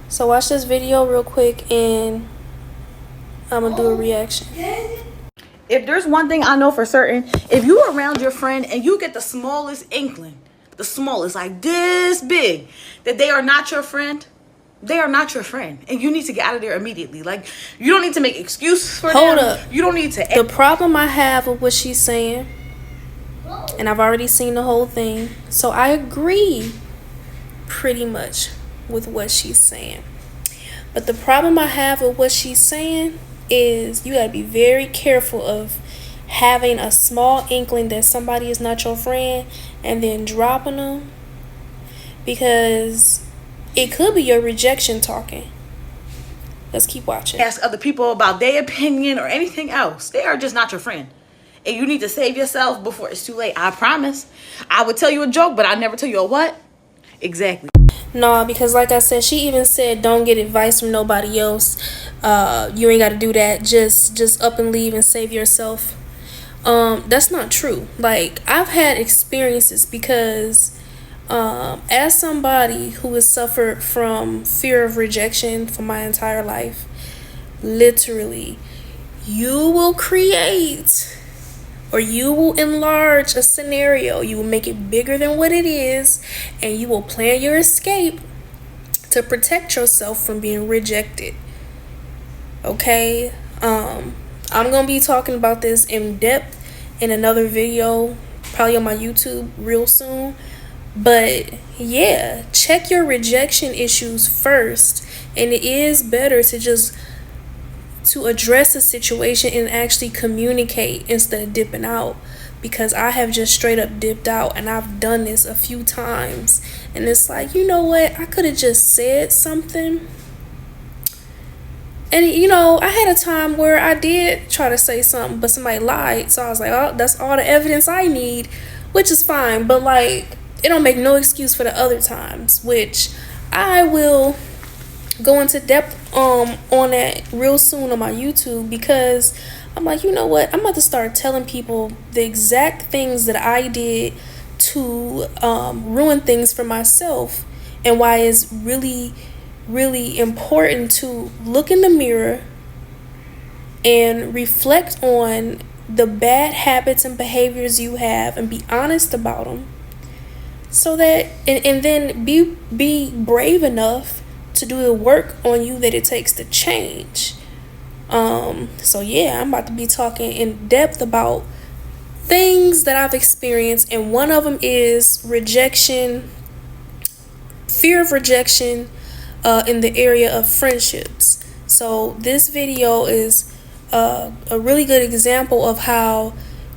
So watch this video real quick and I'm gonna do a reaction. If there's one thing I know for certain, if you are around your friend and you get the smallest inkling, the smallest, like this big, that they are not your friend, they are not your friend. And you need to get out of there immediately. Like, you don't need to make excuses for them. Hold up. You don't need to... The problem I have with what she's saying, and I've already seen the whole thing, so I agree pretty much with what she's saying. But the problem I have with what she's saying is you gotta be very careful of having a small inkling that somebody is not your friend and then dropping them, because it could be your rejection talking. Let's keep watching. Ask other people about their opinion or anything else. They are just not your friend. And you need to save yourself before it's too late. I promise. I would tell you a joke, but I'd never tell you a what? Exactly. No, because like I said, she even said don't get advice from nobody else. You ain't got to do that. Just up and leave and save yourself. That's not true. Like, I've had experiences because as somebody who has suffered from fear of rejection for my entire life, literally, you will create or you will enlarge a scenario. You will make it bigger than what it is, and you will plan your escape to protect yourself from being rejected. Okay? I'm gonna be talking about this in depth in another video, probably on my YouTube real soon. But yeah, check your rejection issues first, and it is better to address the situation and actually communicate instead of dipping out, because I have just straight up dipped out, and I've done this a few times, and it's like, you know what, I could have just said something. And you know, I had a time where I did try to say something, but somebody lied, so I was like, oh, that's all the evidence I need, which is fine. But like, it don't make no excuse for the other times, which I will go into depth on that real soon on my YouTube, because I'm like, you know what, I'm about to start telling people the exact things that I did to ruin things for myself, and why it's really important to look in the mirror and reflect on the bad habits and behaviors you have and be honest about them, so that and then be brave enough to do the work on you that it takes to change. So yeah, I'm about to be talking in depth about things that I've experienced, and one of them is rejection, fear of rejection in the area of friendships. So this video is a really good example of how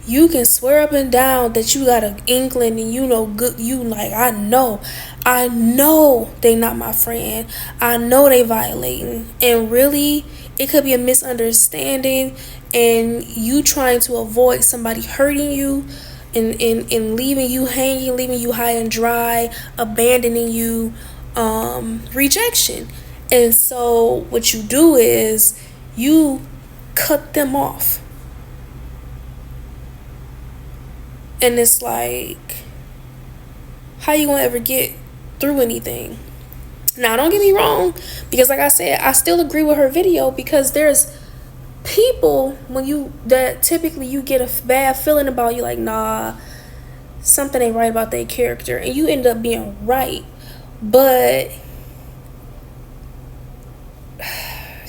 you can swear up and down that you got an inkling, and you know good, you like, I know they not my friend, I know they violating, and really it could be a misunderstanding, and you trying to avoid somebody hurting you and leaving you hanging, leaving you high and dry, abandoning you. Rejection. And so what you do is you cut them off, and it's like, how you gonna ever get through anything? Now, don't get me wrong, because like I said, I still agree with her video, because there's people that typically you get a bad feeling about, you like, nah, something ain't right about their character, and you end up being right. But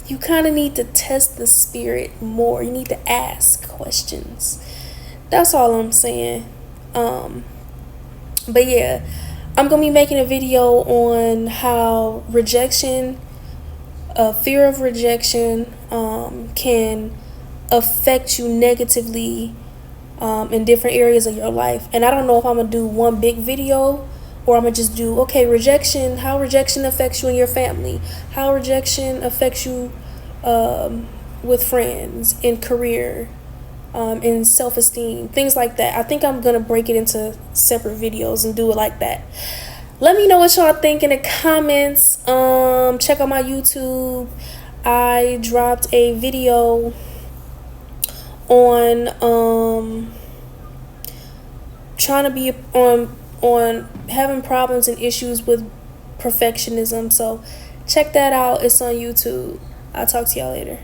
you kind of need to test the spirit more. You need to ask questions. That's all I'm saying. But yeah, I'm gonna be making a video on how rejection, fear of rejection, can affect you negatively in different areas of your life. And I don't know if I'm gonna do one big video, or I'm gonna just do, okay, rejection, how rejection affects you in your family, how rejection affects you with friends, in career, in self-esteem, things like that. I think I'm gonna break it into separate videos and do it like that. Let me know what y'all think in the comments. Check out my YouTube. I dropped a video on trying to be on having problems and issues with perfectionism. So Check that out. It's on YouTube. I'll talk to y'all later.